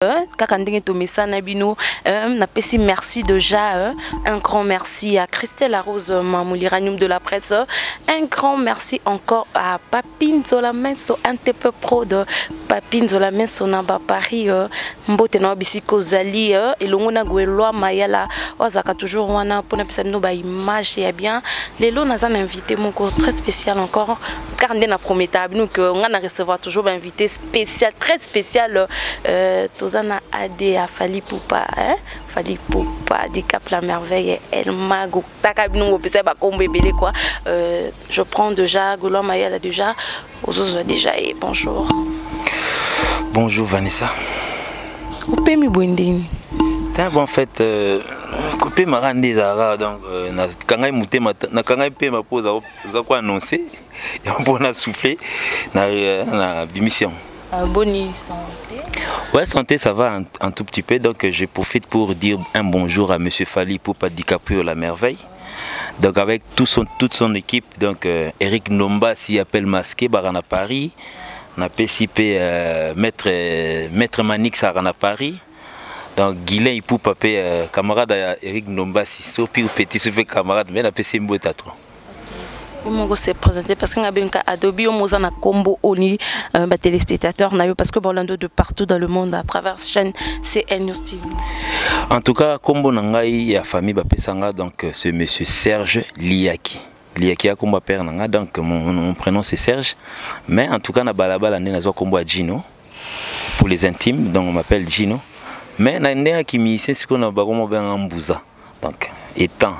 kakandenge to mesana bino na pesi merci déjà un grand merci à Christelle Rose Mamouliranium de la presse, un grand merci encore à Papine Zolamenso NTP Pro de Papine Zolamenso Naba Paris mbote na bisiko zali elongo na gwelwa mayala ozaka toujours wana pona pesa no ba image ya bien lelo na zan invité moko très spécial encore car ndena prometable nous que on a recevoir toujours un invité spécial très spécial Tozana Ade a Fali Poupa, Fali Poupa, Dicap la merveille, El Mago, Takabino, quoi. Je prends déjà, Goulon Maya déjà, aux autres déjà et bonjour. Bonjour Vanessa. Coupé mi bwendini. En fait, coupé ma rande zara donc na kangai muté na kangai pe ma pose za quoi annoncer et on a soufflé na démission. Bonne santé. Ouais, santé, ça va un tout petit peu. Donc, je profite pour dire un bonjour à Monsieur Fali Poupa DiCaprio la merveille. Donc, avec toute son équipe, donc Eric Nomba, s'y appelle masqué, Barana Paris. On a PCP Maître Manix à Paris. Donc, Guilain Poupa, camarade Eric Nomba, si sopi ou petit, se fait camarade, mais la PC Mbotatro. Je se présenter parce que Adobe na combo oni téléspectateurs parce que Bolando de partout dans le monde à travers la chaîne CN News TV. En tout cas, combo nangai ya famille bapesanga donc c'est monsieur Serge Liaki. Liaki a combo père nanga donc mon prénom c'est Serge mais en tout cas na balabala né nazo combo Gino pour les intimes donc on m'appelle Gino mais na ndé qui mi c'est ce qu'on a bagomo ben Mbuza donc étant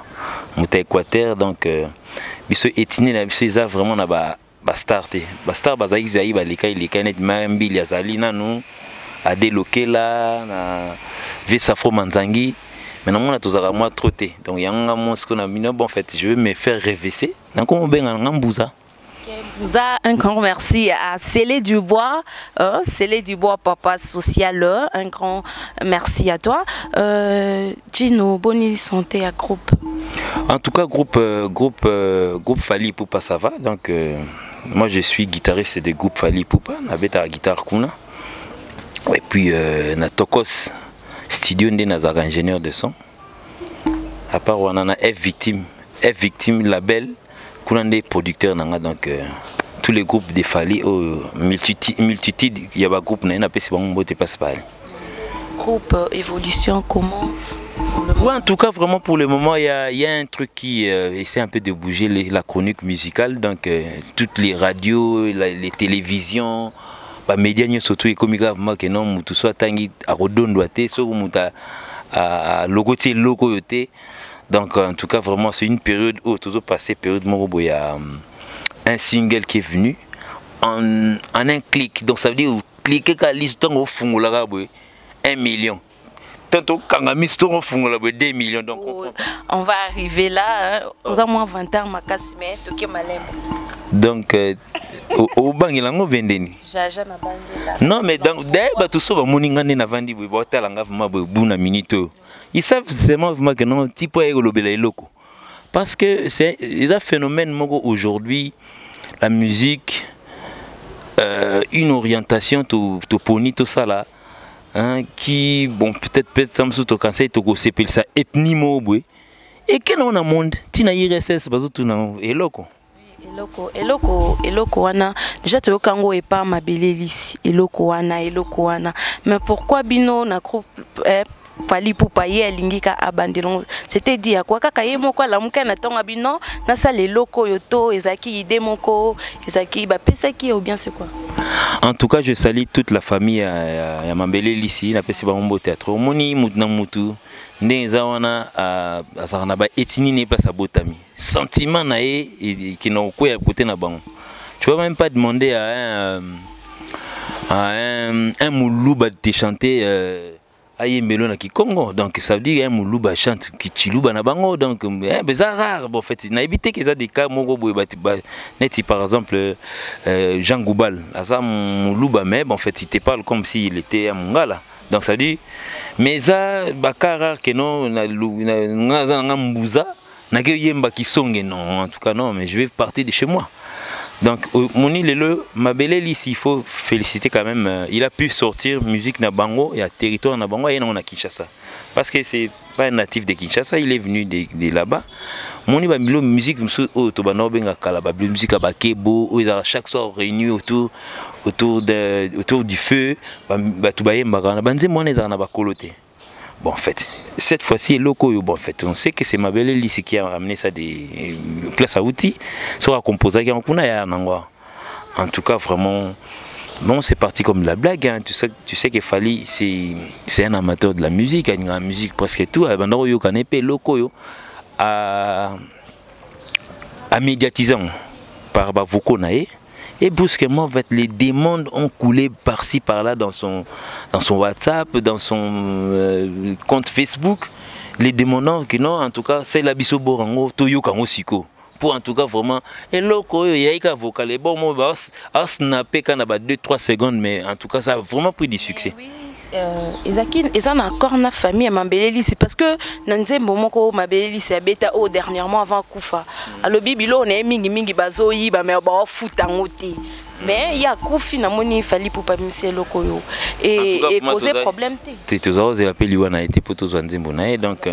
muta Équateur donc biso etini na biso eza vraiment na ba star te ba star bazaki zayi ba leka net mambi ya zali nanu ade lokela na Vesafro Manzangi mais na mona tozaka moi trop te donc yanga mon ce qu'on a mis bon en fait je vais me faire rêver donc on benga Mbuza. Un grand merci à Célé Dubois, papa social, un grand merci à toi. Gino, bonne santé à groupe. En tout cas, groupe Fali Poupa ça va. Donc moi je suis guitariste des groupes Fali Poupa, avec la guitare Kuna. Et puis na Tokos studio ndé nazaka ingénieur de son. À part on a F Victime label. Des producteurs donc tous les groupes de Fali multitude il y a un groupe na pas si bon te passe pas groupe évolution comment ouais, en tout cas vraiment pour le moment il y a un truc qui essaie un peu de bouger la chronique musicale donc toutes les radios les télévisions les médias surtout comme gravement que non tout soit tangi à redondo té so muta à logoté logo yoté. Donc en tout cas vraiment c'est une période où toujours passé période il y a un single qui est venu en un clic donc ça veut dire cliquer quand l'histoire au fond là 1 million tantôt quand la mission au fond là 2 millions donc on va arriver là aux moins 20 ans ma casse mais toké malem donc au bangi lango vendeni jaja na bangi là non mais donc d'ailleurs tout ça va moninga na vandi bo botalanga vraiment buna minito. Ils savent seulement que non, type parce que c'est un phénomène aujourd'hui, la musique, une orientation tout poni tout ça là, hein, qui bon peut-être comme ça quand c'est tout s'appelle ça ethnie mobwe et que non a monde, tina IRSS bazo tout na eloko. Eloko wana déjà to kango et pas ma belelisi eloko wana mais pourquoi bino na groupe Fali Poupa ye lingika abandon c'était dit à quoi kaka ye moko la muka na tonga bino na sa les locaux yoto ezaki ide moko ezaki ba pesa qui ou bien c'est quoi. En tout cas je salue toute la famille ya Mambele ici na pesi ba mbo théâtre moni mutna mutu ndeza wana azana ba etini ne pas sa botami sentiment na e qui na ko ya côté na bango tu vas même pas demander à un moulouba de te chanter aïe melona qui Congo donc ça veut dire un moulouba chante qui chiluba na bango donc c'est rare bon en fait na éviter que ça des cas mongo net par exemple Jean Goubal ça moulouba mais bon en fait il te parle comme s'il était à Mongala donc ça dit mais ça bakara que non na Mbuza na que yemba qui songe non en tout cas non mais je vais partir de chez moi Donc, Moni Lelo, Mabele ici, il faut féliciter quand même. Il a pu sortir musique Nabango et à territoire Nabango et on a Kinshasa. Parce que c'est pas un natif de Kinshasa, il est venu de là-bas. Moni Bamilo, musique, musique à Bakebo, où ils ont chaque soir réunis autour du feu. Bon, en fait, cette fois-ci, bon, en fait, on sait que c'est Mabele Lissi qui a ramené ça des places à outils. Sur la composée, en tout cas, vraiment, bon, c'est parti comme de la blague. Hein. Tu sais que Fally, c'est un amateur de la musique, il a une musique presque tout. À médiatisant par Bavoko Nae. Et brusquement, les demandes ont coulé par-ci, par-là dans son WhatsApp, dans son compte Facebook. Les demandants que non, en tout cas, c'est la biso borango, toyo kango siko. Pour en tout cas vraiment, et loko il y a vocal. Bon, moi, à snapper quand on a 2-3 secondes, mais en tout cas, ça a vraiment pris du succès. Oui, ils ont un accord na famille à Mabele c'est parce que nanze momoko Mabele c'est bêta au dernièrement avant Koufa. Alors bibilo on est mingi bazo yi ba mais ba foot angote. Mais il y a Koufi na moni fali pour pas misser loko yo et causer problème té. Tu as osé l'appeler Liwana été pour tous Nzembo naé donc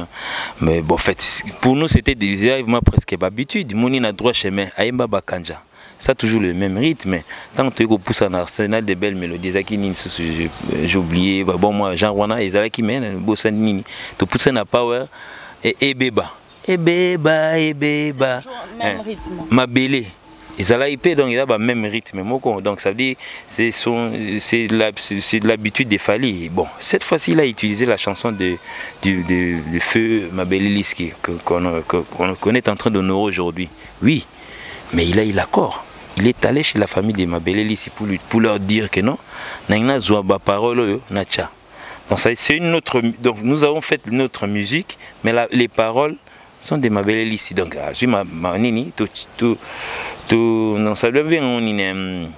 mais bon en fait pour nous c'était déjà presque habitude moni na droit chemin ayemba bakanja. Ça toujours le même rythme, mais tant que tu pousses un arsenal de belles mélodies, j'ai oublié, bon moi Jean Rwana et Zala qui mènent, Bossa Nini, tu pousses un power et beba, même rythme. Ma belle, et Zala IP donc il a le même rythme, donc ça veut dire c'est de l'habitude des Fally. Bon, cette fois-ci il a utilisé la chanson de feu Ma belle Liski qu'on connaît en train d'honorer aujourd'hui. Oui. Mais il a eu l'accord. Il est allé chez la famille de Mabele ici pour leur dire que non, n'a pas parole nacha. Donc c'est une autre. Donc nous avons fait notre musique, mais les paroles sont de Mabele ici. Donc je nini non ça doit bien on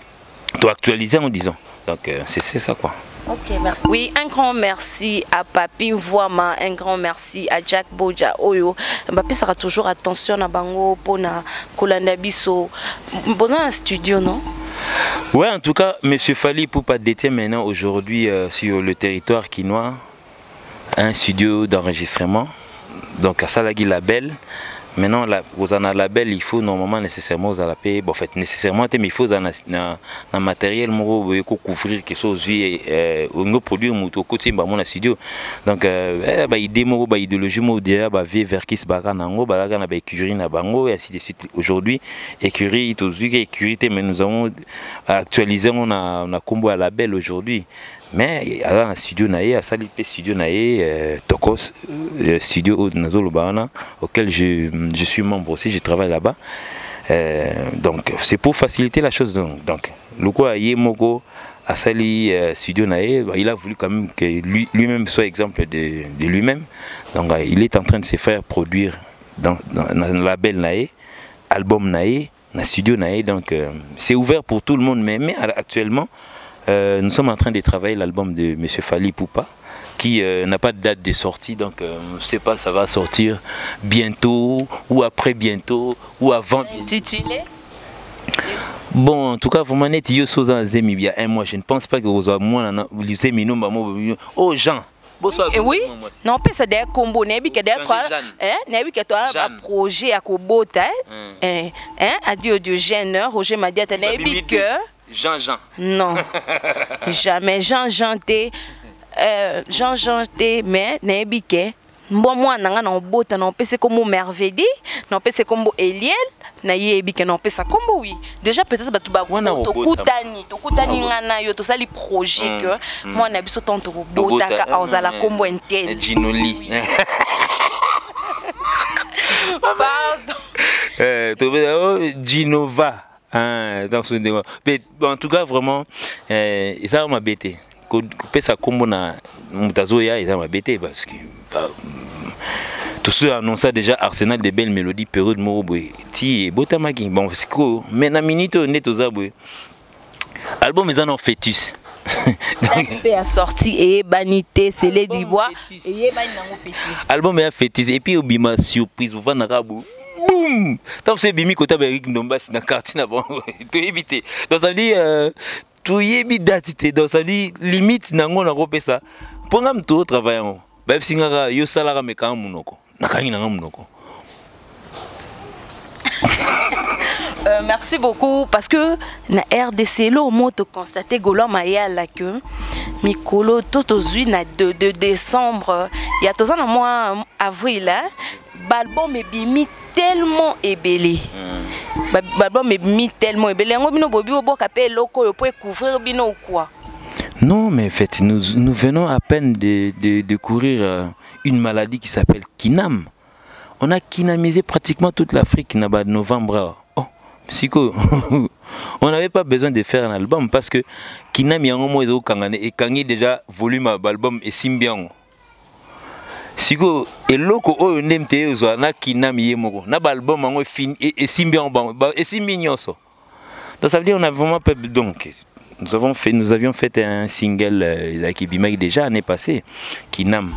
actualiser en disant. Donc c'est ça quoi. Ok, merci. Oui, un grand merci à Papi Voama, un grand merci à Jack Boja Oyo. Mbappé sera toujours attention à Bango pour na Kolanda Biso. Besoin un studio, non? Ouais, en tout cas, Monsieur Fally pour pas détenir maintenant aujourd'hui sur le territoire quinois un studio d'enregistrement. Donc à Salagui Label. Maintenant, vous en avez un label, il faut normalement nécessairement vous payer. Bon, en fait, nécessairement, mais il faut un matériel pour couvrir quelque chose on produit un côté mon studio. Donc, il démo idéologie moderne, Verkis Baranango, Balagan écurie na bango et ainsi de suite. Aujourd'hui, écurie, mais nous avons actualisé on a combo à label aujourd'hui. Mais à la studio naé, à Salipé studio naé, Tokos studio Nazolo Bahana, auquel je suis membre aussi, je travaille là-bas. Donc c'est pour faciliter la chose. Donc le quoi Yemoko à Sali studio naé, il a voulu quand même que lui-même soit exemple de lui-même. Donc il est en train de se faire produire dans le label naé, album naé, dans studio naé. Donc c'est ouvert pour tout le monde, mais actuellement. Nous sommes en train de travailler l'album de M. Fally Poupa qui n'a pas de date de sortie, donc on ne sait pas ça va sortir bientôt ou après bientôt ou avant. Intitulé? Bon, en tout cas, vous m'en êtes il y a un mois. Je ne pense pas que vous avez moins oh Jean. Oui, non, c'est des combos, n'est-ce pas un projet à Kobota, adieu Diogène, Roger m'a dit que Jean. Non, jamais Jean T. Mais n'est-ce bon moi nanga bota non pese comme merveille non pese comme Eliel na yebi que non pese comme oui déjà peut-être ba tuba tokutani ngana yo to sali projet que moi na biso tanto bota ka ozala combo intel Ginoli pardon Ginova dans ce débat mais en tout cas vraiment ça m'a bêté que ça combo na mutazoya ça m'a bêté parce que tout ceux annoncent déjà Arsenal de belles mélodies période Moroboy ti botamaki bon c'est quoi mais na minute neto zabwe album ils en ont fœtus L'XP a sorti et banité c'est les d'Ivoire et bani nango petit album est fœtus et puis obima surprise vous va na rabu boum boum. Tant que c'est bimi côté Eric Ndomba c'est dans quartier là-bas. Tu éviter. Donc ça dit tu évites d'attirer. Donc ça dit limite nango na kopé ça. Pongam tout travail ngo. Ba singa yo salara meka munoko. Nakangi nanga munoko. Merci beaucoup parce que na RDC lo moto constaté Golo Maya la que mikolo tout aux na 2 décembre il y a tous en mois avril hein l'album est bimi tellement ébélé l'album est bimi tellement ébélé ngo bino bobi bo kapé loko yo pour couvrir bino ou quoi. Non mais en fait nous venons à peine de courir une maladie qui s'appelle Kinam. On a kinamisé pratiquement toute l'Afrique en novembre. Oh, psycho. On n'avait pas besoin de faire un album parce que Kinam yango ezo kangane et kangi déjà volume album et simbian. Psycho et loko o ndemte zo na Kinam yemoko. Na album yango fin et simbian et simbinyoso. Donc ça veut dire on a vraiment pas donc nous avions fait un single Isaac Bimak déjà l'année passée Kinam.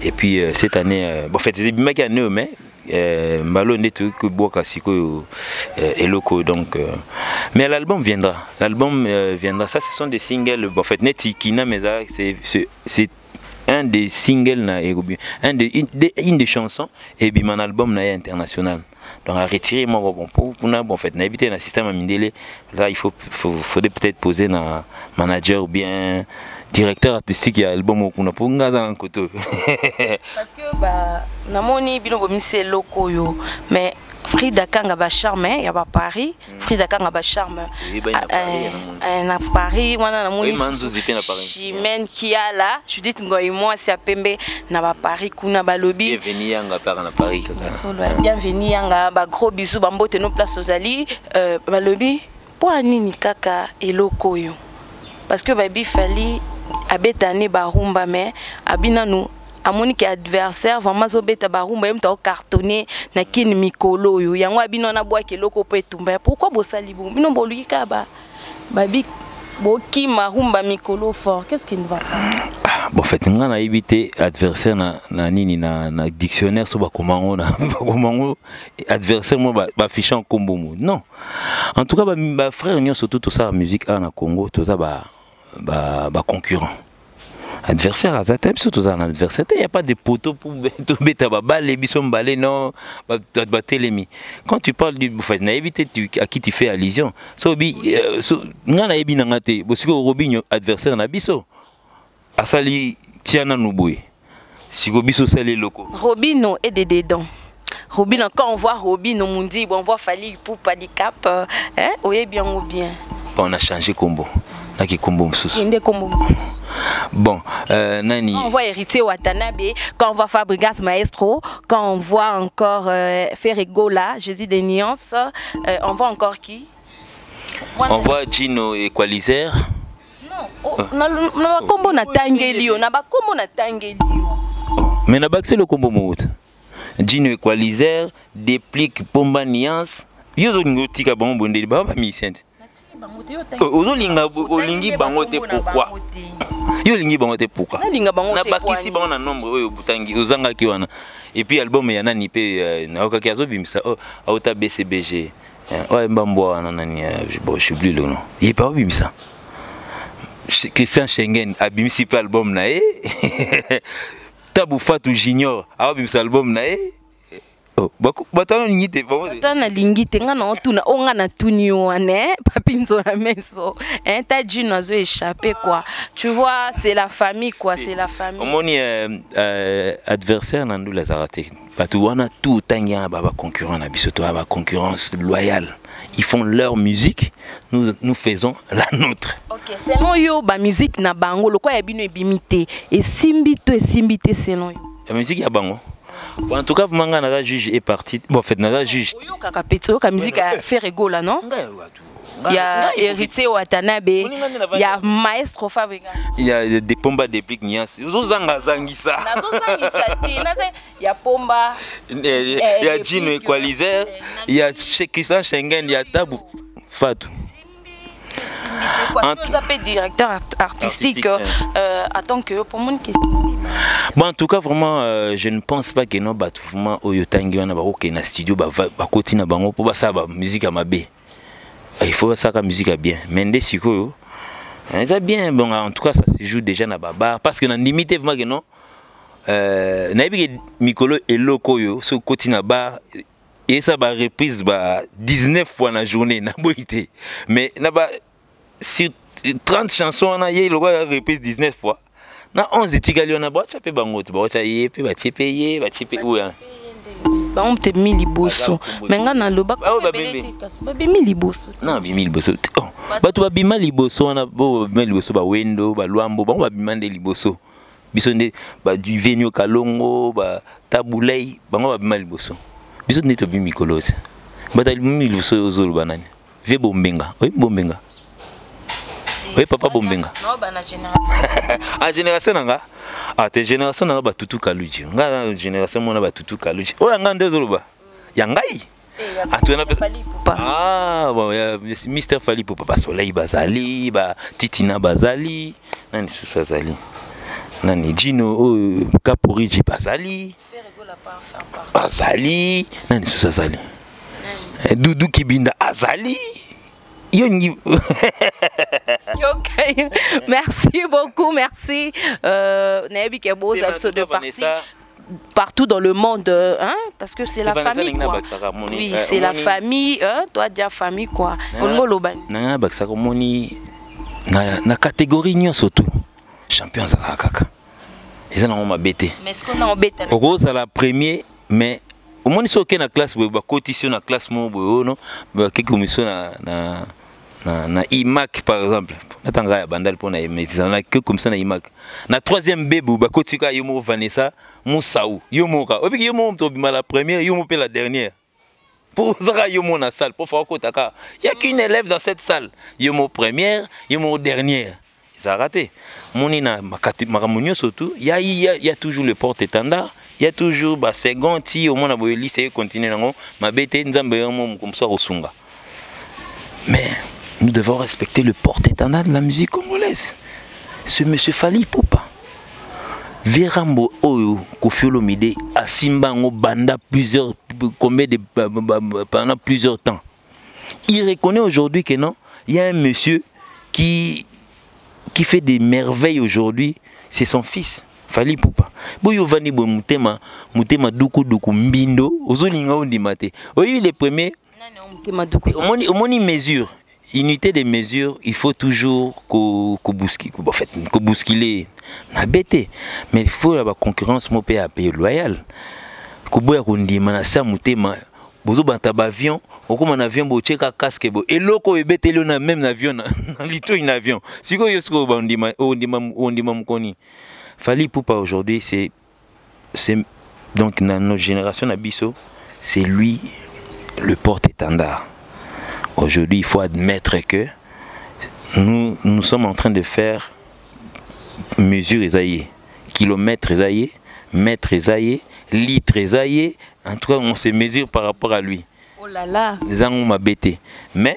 Et puis cette année, bon, en fait, c'est bien qu'il y a un mais Malo n'est que Boaka Siko et Loco donc. Mais l'album viendra. L'album viendra. Ça, ce sont des singles. Bon, en fait, Neti Kina Meza, c'est un des singles une des chansons et puis mon album na international. Donc à retirer moi bon pour en fait n'habiter dans le système Mindele là il faudrait peut-être poser un manager ou bien directeur artistique et album au kuna pour ngaza en koto parce que bah namoni bino bomise loko yo mais Frida Kanga ba charme ya ba Paris Frida Kanga ba charme na Paris wana namoni Chimène Kiala Judith Ngoyi moi c'est à Pembe na ba Paris kuna ba lobby bienvenue yanga par na Paris bienvenue yanga ba gros bisous ba mbote no place ozali ba lobby po anini kaka eloko yo parce que ba bi fali abetane ba rumba mais abina nous amoni ki adversaire vraiment zo beta ba rumba yem ta cartonné na kin mikolo yo yango abino na bwa ke loko pe tumba pourquoi bosali bon bino boluyika ba babi boki marumba mikolo fort qu'est-ce qui ne va pas bon fait nga na éviter adversaire na nini na dictionnaire so ba komango na komango adversaire mo ba fichant combo mo non en tout cas ba frère nyo surtout tout ça musique na Congo tout ça ba concurrent adversaire à ça surtout un adversaire il y a pas de poteau pour beta ba les bisom balé non ba télémi quand tu parles du fait na éviter à qui tu fais allusion so bi nga na ebi na ngate bosiko Robinho adversaire na biso asali tiana nuboy siko biso sali loko Robinho et des dedans Robinho quand on voit Robinho mundi on voit Fally Ipupa di Cap hein oye bien ou bien on a changé combo. Bon, Nani. Quand on voit Héritier Watanabe, quand on voit Fabregas Maestro, quand on voit encore Ferregola, Jésus des Nuances, on voit encore qui? On voit Gino Equalizer. Non, on combo na Tangelio, na ba combo na Tangelio. Mais na baxé le combo mout. Gino Equalizer, Déplique Pomba Nuance. Yo ngotika bon bonde ba mi sente. Ozolinga olingi bangote pourquoi? Yo lingi bangote pourquoi? Na bakisi bango na nombre oyo butangi ozanga ki wana. Et puis album ya nani pe na okaki azobimisa auta BCBG. Ouais mbambo wana nani bon je sais plus le nom. Il pas bimisa. Christian Schengen abimisi pe album na Tabou Fatou Junior abimisa album na oh, batana lingite batana lingite nga na tuna onga na tunio ane papinzo la meso hein ta djino zo échappé quoi tu vois c'est la famille quoi c'est la famille omoni adversaire na ndula zarate batu wana tout tanga ba concurrent na biso to ba concurrence loyale ils font leur musique nous faisons la nôtre. OK c'est non yo ba musique na bango lokwa ya bino ebimité et simbito c'est non yo la musique ya bango. Bon, en tout cas, Manga juge est parti. Bon, en fait, Naga juge. La musique a fait rigoler, non? Il y a Héritier Watanabe, il y a Maestro Fabregas. Il y a des Pomba Déplique Nuance. Il y a Pomba. Il y a Gino Equalizer. Il y a Christian Schengen. Il y a Tabou Fatou. Vous appelez directeur artistique. Attends que pour mon question. Bon, en tout cas, vraiment, je ne pense pas que non, vraiment, au Yotangi, on a un studio, côté na bango pour ça, musique à ma baie. Il faut ça la musique à bien. Mais des siko, c'est bien. Bon, en tout cas, ça se joue déjà na baba parce que dans limite vraiment que non. Naïbi Mikolo et Loko yo, ce côté na ba et ça va reprise 19 fois dans la journée na boité. Mais na ba sur 30 chansons on a eu le reprise 19 fois. Na 11 etigali on a ba chapé bango, ba chaye pe ba chepeye, ba chepé ou hein. Ba on te mi liboso. Mais nga na loba ko ba bimi liboso. Non, bimi liboso. Ba to ba bima liboso on a bo bima liboso ba wendo, ba luambo, ba bima de liboso. Bisonde ba du venio kalongo, ba tabulei, bango ba bima liboso. Bisonde to bimi kolose. Ba ta bimi liboso ozolo banani. Ve bombenga. Oui, bombenga. Oui, papa bombenga. Non, ba na génération. Ah, génération nanga. Ah, te génération nanga ba tutu kaluji. Nga génération mona ba tutu kaluji. Oya nga ndezo loba. Ya ngai. Ah, tu na pesa. Ah, bon, ya Mr Fali Poupa ba Soleil bazali, ba Titina bazali. Nani susa zali. Nani Gino Kaporiji bazali. Bazali. Nani susa zali. Doudou Kibinda azali. Okay. Merci beaucoup, merci. Nabi Kebo, de partout dans le monde, hein, parce que c'est la famille, quoi. Oui, c'est la famille, toi, déjà famille, quoi. Na catégorie nyo surtout champion za kaka. Ils ont ma bête. Mais est-ce qu'on a en bête? Au gros, c'est la première, mais au moins ils sont na classe, ba cotition na classe mo non, ba quelques commission na IMAC par exemple. Natanga ya bandal pour na na que comme ça na IMAC. Na troisième bébé ba kotika yomo Vanessa Moussaou. Yomo ka. Obi yomo to bima la première, yomo pe la dernière. Pour ça yomo na salle pour faire kotaka. Il y a qu'une élève dans cette salle. Yomo première, yomo dernière. Ça a raté. Monina makamunyo surtout, il y a toujours le porte-étendard. Il y a toujours bah second ti au moins na boye lycée continue nango ma bête nzambe yomo comme ça osunga. Mais nous devons respecter le porte-étendard de la musique congolaise. Ce monsieur Fali Poupa. Verambo Oyo Koffi Olomide a Simbango Banda pendant plusieurs temps. Il reconnaît aujourd'hui que non, il y a un monsieur qui fait des merveilles aujourd'hui, c'est son fils. Fali Poupa. Boyo vani bo mutema duku mbindo ozolinga ondimate. Oyo les premiers on mesure. Unité de mesure, il faut toujours bousculer na bête. Mais il faut la concurrence mo pe payer loyal. Ko boya ko ndima na sa mutema bozo banta ba avion, okoma na avion bo cheka casque bo eloko ebeteli na même avion na lito un avion. Siko yosko ba ondima mukoni. Fali Poupa aujourd'hui c'est donc dans notre génération Abisso, c'est lui le porte-étendard. Aujourd'hui, il faut admettre que nous sommes en train de faire mesure Esaïe, kilomètres Esaïe, mètres Esaïe, litres Esaïe. En tout cas, on se mesure par rapport à lui. Oh là là. Les gens m'ont bêté. Mais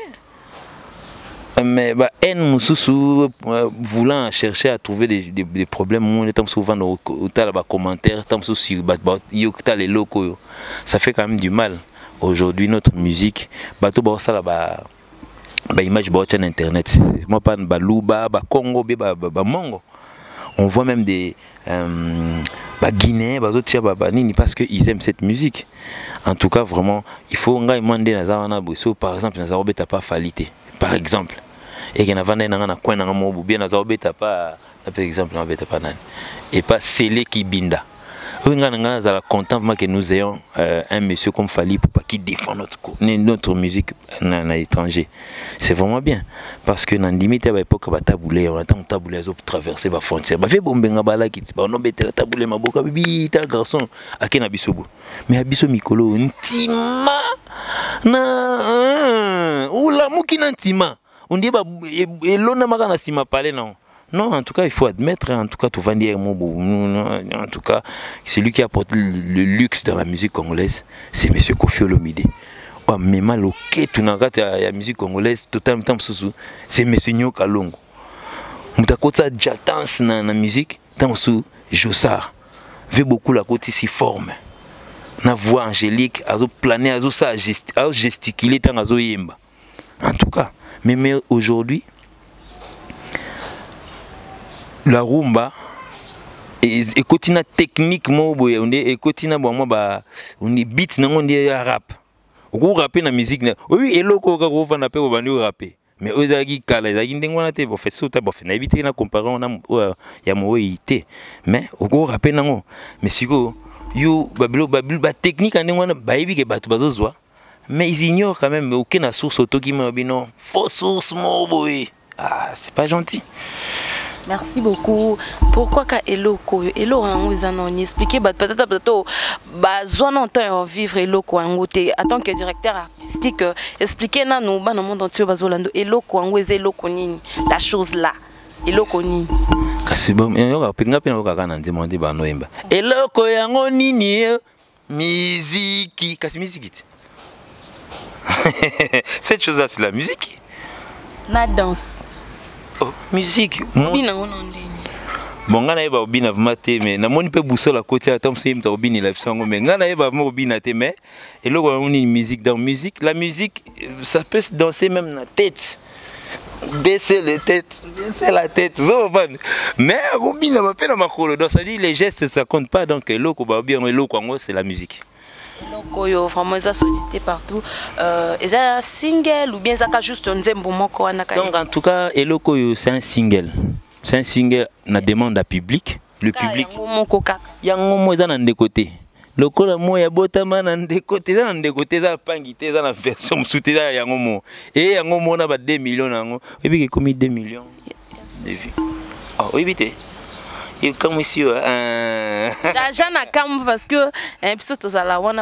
voulant chercher à trouver des problèmes, on est souvent dans les commentaires, les locaux. Ça fait quand même du mal. Aujourd'hui, notre musique, image sur internet, moi pas baluba, Congo, Mongo. On voit même des Guinéens, parce qu'ils aiment cette musique. En tout cas, vraiment, il faut demander par exemple, pas Falité, par exemple. Et qu'il y a un coin dans bien par exemple, et pas Sélé qui binda. Nous sommes contents que nous ayons un monsieur comme Fali Poupa qui défend notre musique à l'étranger. C'est vraiment bien. Parce que dans limite à l'époque, on a taboulé pour traverser la frontière. On a fait la taboulé, un garçon à qui Abisobo. Mais Abiso Mikolo, Ntima, ou la mouki Ntima. On dit que l'on a sima parlé non. Non, en tout cas, il faut admettre, en tout cas, tout va dire en tout cas, celui qui apporte le luxe dans la musique congolaise, c'est M. Koffi Olomide. Mema loketu na kati ya musique congolaise totalement sous c'est monsieur Nyoka Longo mutakota jatance na musique tant sous Jossard veut beaucoup la côté si forme na voix angélique azo planer azo ça gesticuler tant azo yemba en tout cas mais aujourd'hui la rumba et kotina techniquement boye on est kotina bon moi on est beat na on est rap. Vous rappez la musique, oui, et le coca vous en appelle au bandeau rappé. Mais aux agis kala, les agis n'engouent pas, vous faites ça, vous faites éviter la comparaison, y a moïté. Mais au gros rappel non. Mais si vous, bablo, technique en engouant, baïbi que batu bazozoa. Mais ils ignorent quand même aucune source auto qui m'a dit non, fausse source mon boy. Ah, c'est pas gentil. Merci beaucoup. Pourquoi ka eloko elo rango zanoni expliquer peut-être besoin d'entendre vivre eloko rango te en tant que directeur artistique expliquer na nous ba na monde entier bazolando eloko rango eloko nini la chose là eloko nini kasi bon yo pinga pena ka kana ndimande ba noemba eloko yango nini musique kasi musique cette chose là c'est la musique la danse. Oh, musique. Bon, ngana eba obina vmate mais na moni pe buso la côté atom sim ta obini la sango mais ngana eba mo obina te mais et là on une musique dans musique la musique ça peut se danser même na tête baisser les têtes baisser la tête mais obina ba pe na makolo donc ça dit les gestes ça compte pas donc eloko ba bien eloko ngo c'est la musique. Lokoyo vraiment ça sollicité partout est un single ou bien ça juste un nzembo moko wana ka. Donc en tout cas Elokoyo c'est un single na demande à public le public yango mo eza na ndekote lokola mo ya botama na ndekote za na ndekote za pangite za na version msute za yango mo et yango mo na ba 2 millions nango ebi ke komi 2 millions de vues. Oh éviter. Et comme ici, j'en parce que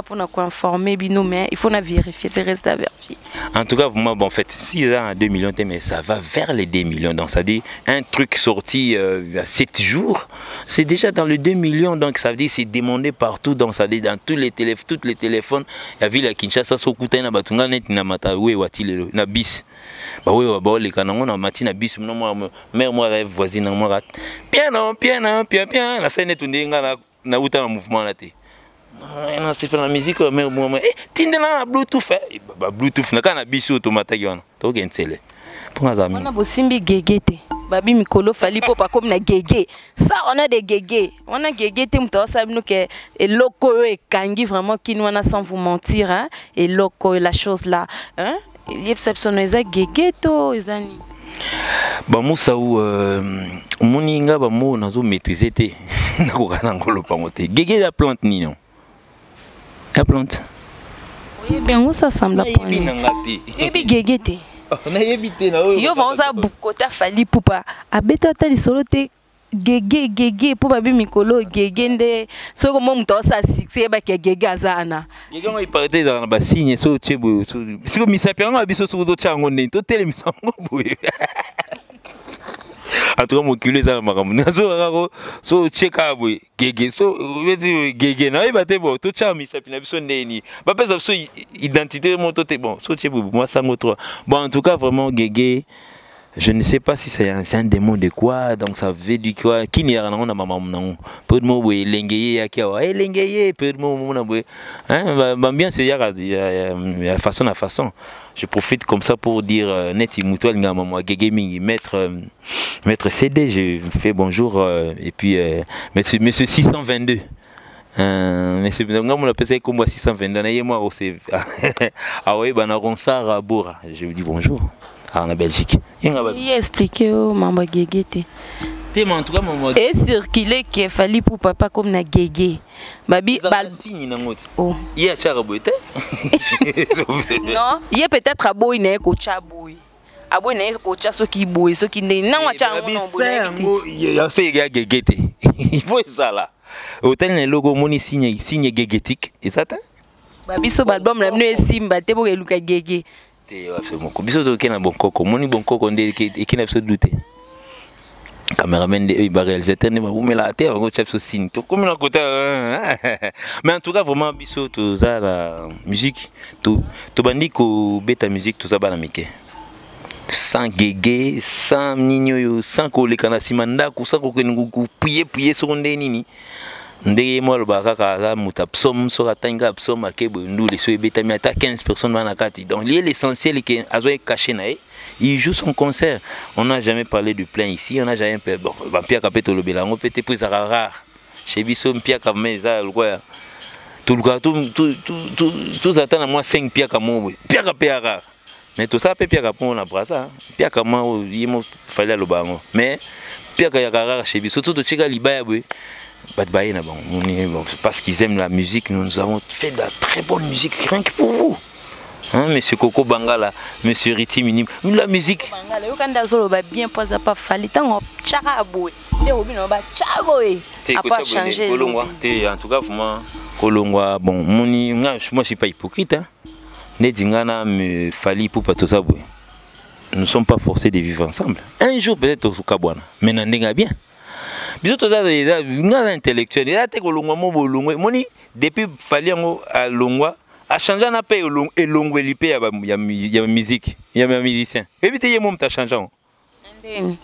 pour nous informer, mais il faut vérifier, c'est reste à vérifier. En tout cas, moi, bon, en fait, si il y a 2 millions, mais ça va vers les 2 millions. Donc, ça dit un truc sorti il y a 7 jours, c'est déjà dans les 2 millions. Donc, ça veut dire c'est demandé partout. Donc, ça dit dans tous les téléphones. Il y a ville à Kinshasa, Sokuta, na Batunga, net, na Mataoué, Watile, na bis. Bah oui, bah les canons, na matin, na bis, moi, mère, moi, rêve voisine, moi, piano. Bien, la scène est tournée na uta na mouvement là té. Non, c'est pas la musique mais moi tinde na Bluetooth Bluetooth na kana biso automatique wana. To gensele. Pour les amis. On a bosimbi gegete. Babi mikolo fali popa comme na gege. Ça on a des gege. On a gegete mto sabino que eloko e kangi vraiment qui nous wana sans vous mentir hein et loko la chose là hein. Il exceptionnel gegeto ezani. Ba musa ou moninga ba mo nazo maîtriser té nako kana ngolo pangote gege la plante ni non la plante oui bien ça semble pas et bi gege té na yebité na yo va oza bukota fali pupa abeta ta lisolo té gege pour babi mikolo gege nde soko mo mto sa succès ba ke gege azana gege ngo iparete dans ba signe so tchebo so siko misapiranga biso so do chango ne to tele misango boye en tout cas mon culé ça makamuna so cheka boye gege so vezi gege na ibate bo to cha misapina biso neni ba pesa so identité mon toté bon so tchebo moi sango 3 bon en tout cas vraiment gege. Je ne sais pas si c'est un démon de quoi, donc ça veut dire quoi. Qui n'y a rien à maman non. Peu de mots oui, l'engayé à qui a l'engayé, peu de mots mon aboué. Hein, bien c'est y a façon à façon. Je profite comme ça pour dire net imoutoile nga maman gaming maître CD, je fais bonjour et puis monsieur 622. Monsieur nga mon appelle ça comme moi 622 na moi aussi. Ah oui, bana Ronsard Bora. Je vous dis bonjour. En Belgique. Il expliqué au maman Gegete. En tout cas maman. Et circuler qu'il fallait pour papa comme na Gege. Babi bal signe na ngoti. Oh. Il y a tcharaboité. Non, il y a peut-être aboy na ko chaboy. Aboy na ko cha so ki boy so ki na wa cha non boy. Il y a c'est Gegete. Il faut ça là. Hôtel na logo moni signe Gegetique et ça ta. Babi so album la mno simba te bo eluka Gege. Te absolument. Biso to kena bon coco, moni bon coco ndé qui n'a pas douté. Caméraman de réalisateur ne va vous mettre la terre au chef aussi tout comme la côté mais en tout cas vraiment biso tout ça la musique tout bandi ko beta musique tout ça ba na mike sans gege sans nino sans ko le kana simanda ko sans ko ku puyer sur nini ndenge mo ba kaka muta psom so katanga psom akebo ndule so beta mi ata 15 personnes na kati donc l'essentiel que azo caché na il joue son concert. On n'a jamais parlé de plein ici, on n'a jamais bon, Pierre Capet le Bélango, peut-être plus rare. Chez Bisson, Pierre Capet, tout attend à moi 5 Pierre Capet, Pierre Capet rare. Mais tout ça, Pierre Capet, on a pas ça. Pierre Capet, il m'a fallu le bango. Mais Pierre Capet rare chez Bisson, tout le Tchèque Libaya, parce qu'ils aiment la musique, nous avons fait de la très bonne musique, rien que pour vous. Hein, monsieur Coco Bangala, monsieur Riti Minim, la musique. Bangala, vous quand solo va bien pas ça pas fallu tant chara boy. Les robins va chaboy. A pas changer. En tout cas moi Kolongwa bon moi je suis pas hypocrite hein. Ne dingana me fali pour pas tout ça boy. Nous ne sommes pas forcés de vivre ensemble. Un jour peut-être au Kabwana, mais n'en bien. Bisous tout ça des intellectuels, il a été Kolongwa mo bolongwe. Moni depuis fali à Longwa a changé na paix et longue lipe ya musique ya musicien éviter yé mom ta changé ndeni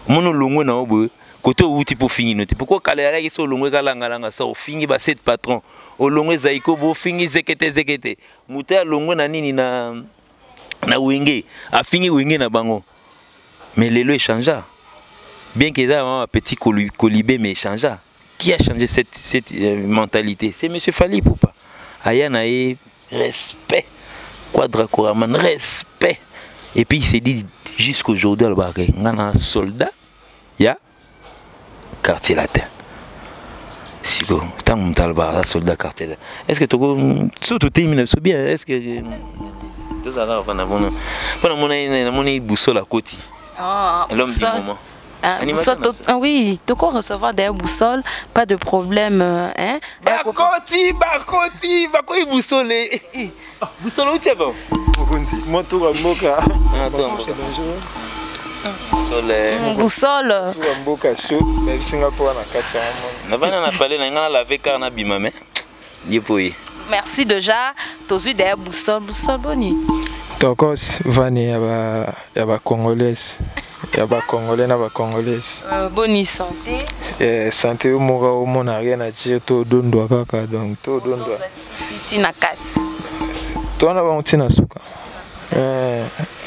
mono longue na obo côté outi pour finir note pourquoi kala la so longue kalanga ça au fingi ba set patron au longue zaiko bo fingi zekete muta longue na nini na wenge a fingi wenge na bango mais lelo changea bien que ça un petit colibé mais changea qui a changé cette mentalité c'est monsieur Fally Ipupa Ayana et respect, Quadra Koraman, respect. Et puis il s'est dit jusqu'aujourd'hui, il y a un soldat, il y a quartier latin. Si vous avez un soldat quartier latin. Est-ce que tu as bien? Est-ce que tu as un boussole à côté? L'homme du moment. Ah oui, tu peux recevoir des boussoles, pas de problème. Hein? Bakoti, boussole. Boussole où tu es bon? Mon tour à Mboka. Boussole. Mboka chaud, mais Singapour na Katia. Na bana na parler na laver car na bimame. Merci déjà. Tu as eu des boussoles boni. Tokos vani ya ba congolaise. Il y a des Congolais, des Congolaises. Bonne santé. Santé, on n'a rien à dire. Tout donne doigt kaka donc tout donne doigt.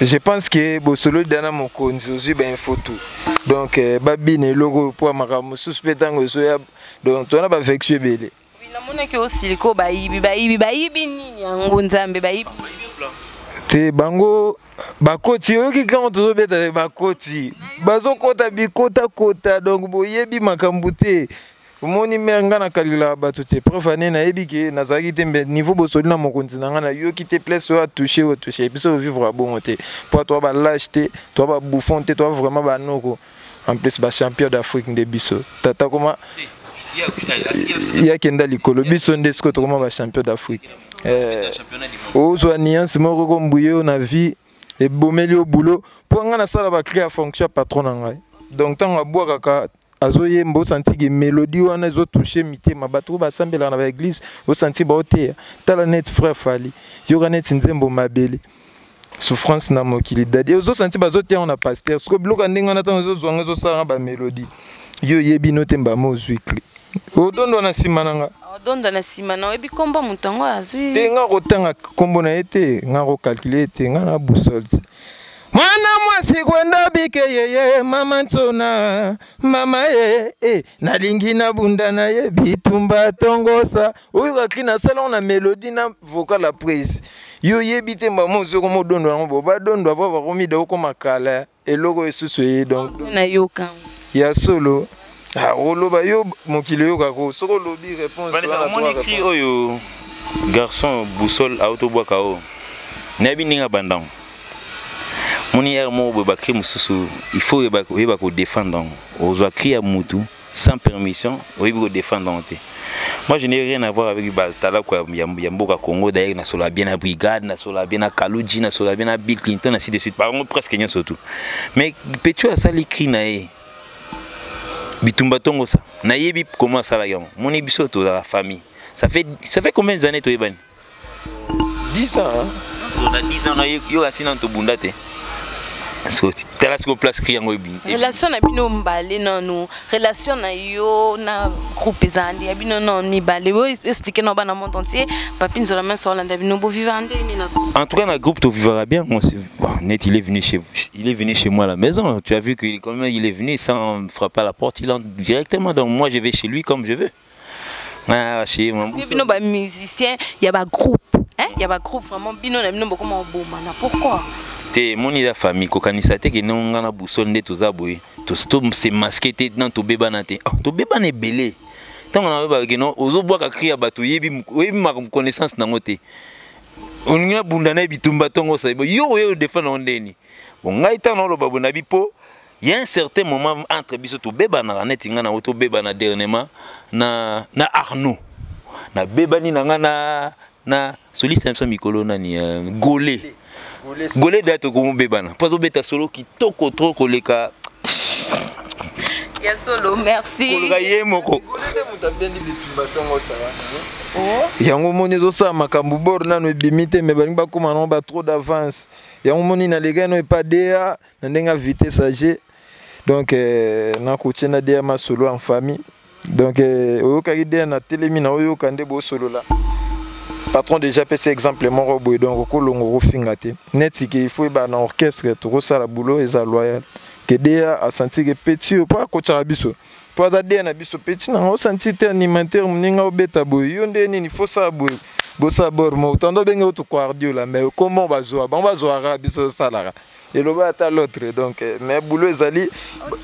Je pense que Bosolo dana mon konzi ben photo. Donc babi ne logo pour maramu suspect tango soya donc on a pas vexé belé. Oui, na mona ke osiliko baibi nini yango nzambe baibi. Te bango bakoti oki quand to beta bakoti bazo kota bikota kota donc boyebi makambu te moni menga na kalila bato te profane na ebiki na zaki te niveau bosoli na mokonzi na ngana yo ki te place o toucher biso vivre bon te pour toi ba lâche te toi ba bouffon te toi vraiment ba noko en plus ba champion d'Afrique de biso tata comment il y a Kenda Likolo, Bisson de Scott, comment va champion d'Afrique. Aux alliances, moi, on a vu et bomeli au boulot. Pour nga na sala ba créer fonction patron ngai. Donc tant aboua kaka azoye mbo senti que mélodie wana zo toucher mité ma bato ba sambela na église au senti ba oté. Tala net frère Fally. Yo net nzembo mabele. Souffrance na mokili dadi. Ozo senti ba zoté on a pasteur. Ce que bloka ndinga na tango zo zonga zo sala ba mélodie. Yo yebi note mba mo zwikli. Odondo na simananga. Odondo na simana ebi komba mutango azwi. Te nga kotanga kombo na ete nga ko calculer ete nga na boussole. Mwana mwasi kwenda bike yeye mama nsona mama nalingi na bunda na ye bitumba tongosa oyo kakina salon na mélodie na vocal la prise yo yebite mba mozo ko modondo na bo ba dondo ba ba komi de ko makala eloko esusu ye donc na yoka ya solo oloba yo mokili yo kako soko lobi réponse Vanessa moniki oyo garçon boussole autoboaka o nabi ninga bandang moni er mo ba kri mususu il faut yeba ko défendre aux akri ya mutu sans permission oyebi ko défendre te. Moi je n'ai rien à voir avec Baltala quoi Yamboka Congo d'ailleurs na sola bien na brigade na sola bien na Kaluji na sola bien na Bill Clinton ainsi de suite par contre presque rien surtout mais peux-tu ça l'écrit na bitumba tongo ça nayebi comment ça la yango moni biso to la famille ça fait combien d'années to yebani 10 ans hein? On a 10 ans yo asina to bundate so tela ko place ki yango bi relation na bino mbale non relation na yo na groupe zandi ya bino non mi bale bo expliquer no bana monde entier papi nzola main sur l'ande bino bo vivre en tout cas le groupe to vivra bien bon, net il est venu chez moi à la maison tu as vu que quand même il est venu sans frapper à la porte il entre directement donc moi je vais chez lui comme je veux chez moi bino ba musicien il y a ba groupe hein il y a ba groupe vraiment bino na bino beaucoup mo bomana pourquoi te moni la famille kokanisa te ke nonga na busol nde toza boye to se masquer te nan to beba na te to beba na belé tango na beba ke non ozo boaka kriya bato yebi ma connaissance nango te oninga bunda na bitumba tongo sa yo défendre ondeni bon ngai tango lo babu na bipo il y a un certain moment entre biso to beba na net nga na auto beba na dernièrement na Arnaud na beba ni na Soli Samson Mikolo nani Golé d'être comme bébana. Pas au bêta solo qui toko trop koleka. Ya solo merci. Kolgaye moko. Yango moni zo sa makambu bor nano bimite me balinga koma non ba trop d'avance. Yango moni na lega no pas dea na ndenga vitesse age. Donc na ko tena dea ma solo en famille. Donc oyo ka idea na telemi na oyo kande bo solo la. Patron déjà fait cet exemple mon robot donc kolongo fingate net il faut ba na orchestre to ça la boulot et ça loyal que dia a senti que petit pas ko biso pour ça dia na biso petit na o senti te animateur mninga obeta boy yo ndeni il faut ça boy bo ça bor mo tando benga to cardio là mais comment on va zoa biso ça là et le bas à l'autre donc mais boulot ezali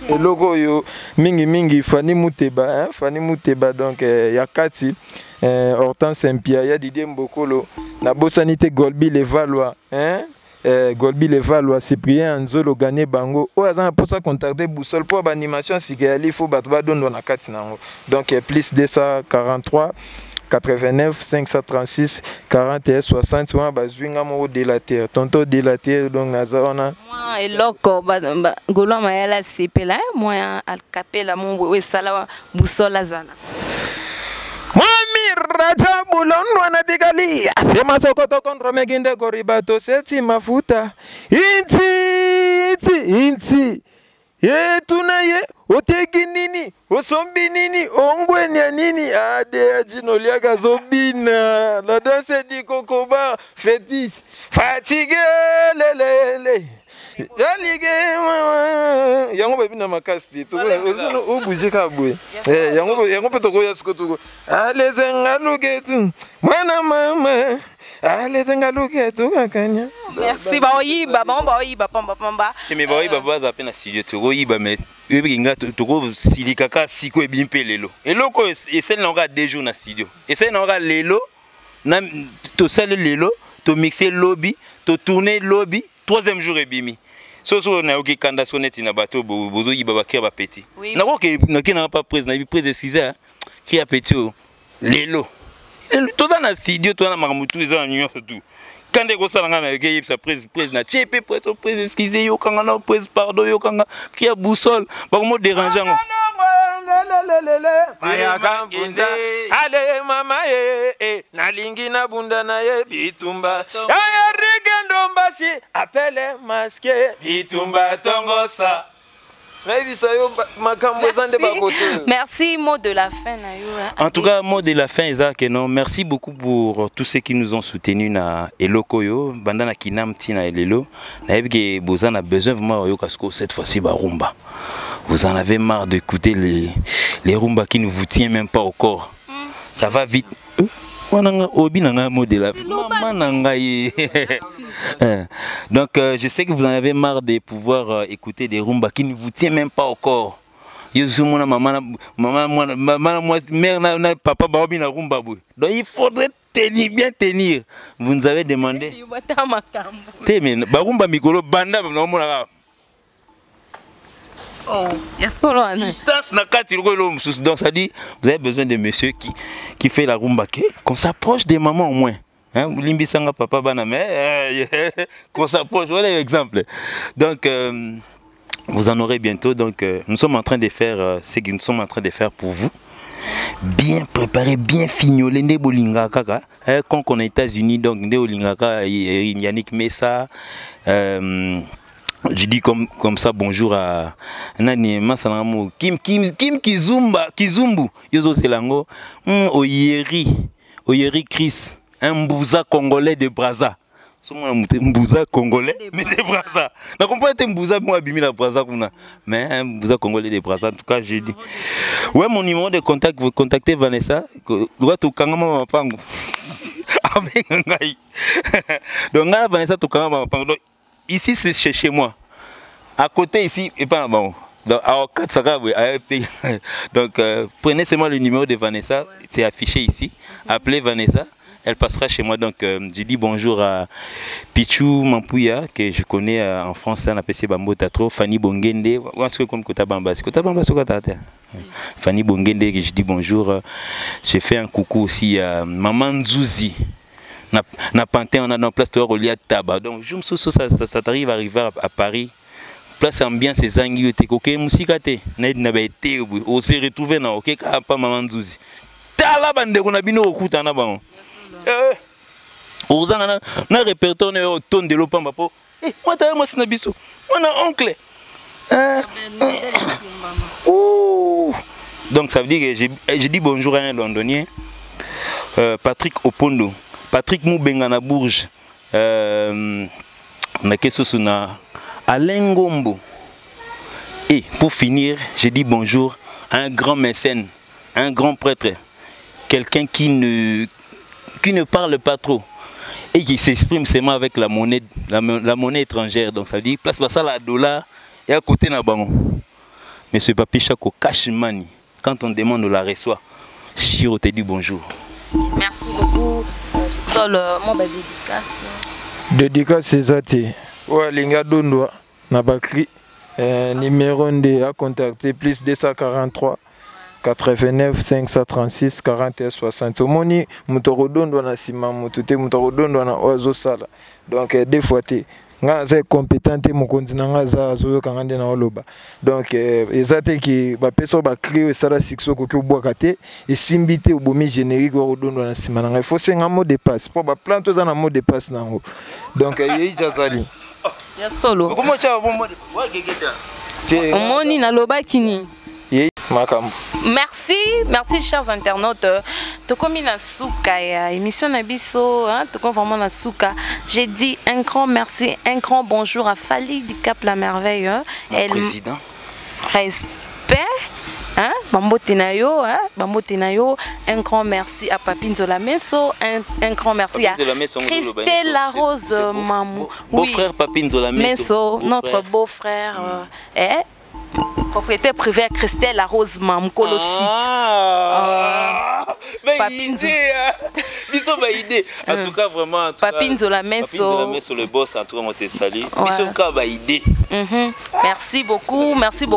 et logo yo mingi Fani Muteba donc yakati Hortense Saint-Pierre, il y a Didier Mbokolo, na Bossanité Golbi les Valois, Golbi les Valois, Cyprien Anzolo gagné bango. Oh, ça pour ça contacter Boussole pour l'animation, si il faut battre don na katinango. Donc plus 243 89 536 41 60 moi bazwinga mo de la terre tonto de la terre donc nazona moi eloko golo mayala sepela moi al capela mon we sala Boussole zana Raja bulondo anatigali asema sokoto kontro meginde koribato seti mafuta inti tunaye otegi nini osombi nini ongweni ya nini ade ajino liaga zobina la danse di kokoba fetiche fatigue lelele jalige yango babina makasti to obujika bwe yango petoko ya sikoto aleze ngaluketu mwana mama aleze ngaluketu kakanya merci baoyiba pamba mais baoyiba baza pe na studio to oyiba mais ebinga to silika ka siko ebimpe lelo eloko ese na nga 2 jours na studio ese na nga lelo na to sale lelo to mixer lobby to tourner lobby 3e jour ebimi so na oki kanda soneti na bato bozo yiba ba ba petit na ko ke na kina pas prise na bi prise 6 heures ki a petit lelo to na studio to na makamutu eza nyo tout kande ko sala ngana ke yipsa prise na chepe prise excusez yo kanga na prise pardon yo kanga ki a Boussole ba ko mo déranger ngo Maya Gambunda, ale mama nalingi na bunda na ye bitumba. Aya rigendo mbasi, appelle masque bitumba tongosa. Merci, mot de la fin. En tout cas, mot de la fin, Isaac, non. Merci beaucoup pour tous ceux qui nous ont soutenus na Elokoyo, bandana kinam tina elelo. Na ebge bozana besoin vraiment yo kasko cette fois-ci ba rumba. Vous en avez marre d'écouter les rumba qui ne vous tient même pas au corps. Ça va vite. Donc je sais que vous en avez marre de pouvoir écouter des rumba qui ne vous tient même pas au corps. Papa donc il faudrait bien tenir. Vous nous avez demandé. Oh, il y a solo un donc ça dit, vous avez besoin de monsieur qui fait la rumba, qu'on s'approche des mamans au moins. Hein, Limbi Sanga papa baname, qu'on s'approche, voilà l'exemple. Donc vous en aurez bientôt. Donc nous sommes en train de faire ce que nous sommes en train de faire pour vous. Bien préparé, bien fignolé, nde bolinga kaka. Quand on est aux États-Unis, donc nde bolinga kaka, Yannick Messa. Je dis comme ça bonjour à Nani Masanamo Kim Kizumbu Yozo Selango Oyeri Chris, un mbouza congolais de Brazza. Un mbouza congolais mais de Brazza. Na comprends pas mbouza moi bimi la Brazza kuna. Mais un mbouza congolais de Brazza. En tout cas, je dis. Ouais, mon numéro de contact, vous contactez Vanessa. Doit tout kangama mapango. Avec ngai. Donc là Vanessa tout kangama mapango. Ici c'est chez moi. À côté ici et pas bon. Donc prenez seulement le numéro de Vanessa, c'est affiché ici. Appelez Vanessa, elle passera chez moi. Donc je dis bonjour à Pichou Mampouya que je connais en France, on appelle Bambo Tatro, Fanny Bongende, comme Kota Bamba, Fanny Bongende que je dis bonjour. Je fais un coucou aussi à Maman Nzouzi. Na Pantin, on a dans place de Rolia Taba. Donc je me souviens ça t'arrive à arriver à Paris. Place ambiance c'est zangi te koke musika te na na ba été on s'est retrouvé na OK pas Maman Nzouzi. Tala bande ko na bino okuta na bango. Ozanga na répertoire na ton de lopamba po. Moi ta moi sina biso. On a oncle. Donc ça veut dire que je dis bonjour à un Londonien. Patrick Opondo. Patrick Moubenga na Bourges. Na Kesosuna Alain Gombo. Et pour finir, je dis bonjour à un grand mécène, un grand prêtre, quelqu'un qui ne parle pas trop et qui s'exprime seulement avec la monnaie étrangère. Donc ça veut dire place ça la dollar et à côté na bango. Monsieur Papi Chako cash money. Quand on demande, on la reçoit. Chiro te dit bonjour. Merci beaucoup. Sol, mon dédicace. Dédicace c'est ça. Ouais, Linga Dondo, Nabakri, numéro de à contacter, plus 243 89 536 41 60. Au moni, Moutorodondo na Sima, Moutorodondo na Ozo Sala. Donc, deux fois, nga za compétent mon continent nga za zo kangande na oloba. Donc, ezate ki ba peso ba clé sala sixo ko bwaka te et simbité obomi générique Odondo na Sima. Il faut c'est un mot de passe. Pour ba plante za na mot de passe na ngo. Donc, yei jazali. Ya solo. Comment tu as bon mot? Ouais, gegeta. Omoni na loba kini. Merci, merci chers internautes. Tokomi na souka ya émission na biso, hein, tokomi vraiment na souka. J'ai dit un grand merci, un grand bonjour à Fali du Cap la Merveille, hein. Président. Respect, hein, Bambo Tenayo, hein, Bambo Tenayo. Un grand merci à Papi Nzola Meso, un grand merci à Christelle Larose Mamou. Beau-frère Papi Nzola Meso, notre beau-frère, propriétaire privé à Christelle Larose Mamou Colosite. Papi Nzola idée. En tout cas vraiment Papi Nzola Meso le boss en tout cas on te salue. Biso ka ba idée. Merci beaucoup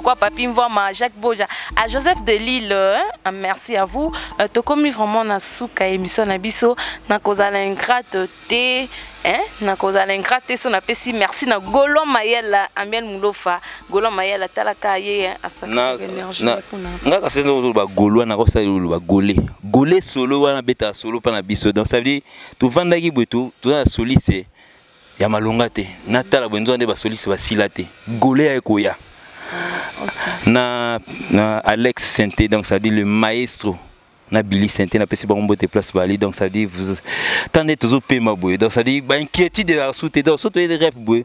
à Papi Mvoma, Jacques Boja, à Joseph de Lille, hein? Merci à vous. Tokomi vraiment na souka émission na biso na kozala ingrateté, hein? Na kozala ingrateté so na pesi merci na Golo Mayela Amiel Moulofa, Golo Mayela talaka ye asaka énergie kuna. Nga ka sendo ba Golo na ko sa ba Golé solo wana beta solo pa na biso. Donc ça veut dire tu vandaki boto, tu na soli c'est ya malonga te natala bwenzo nde basolisi basila te Golé akoya na Alex Santé. Donc ça dit le maestro na Billy Santé na pesi bango te place bali. Donc ça dit vous tendez toujours pema boy. Donc ça dit ba inquiétude de la soute donc soto de rep boy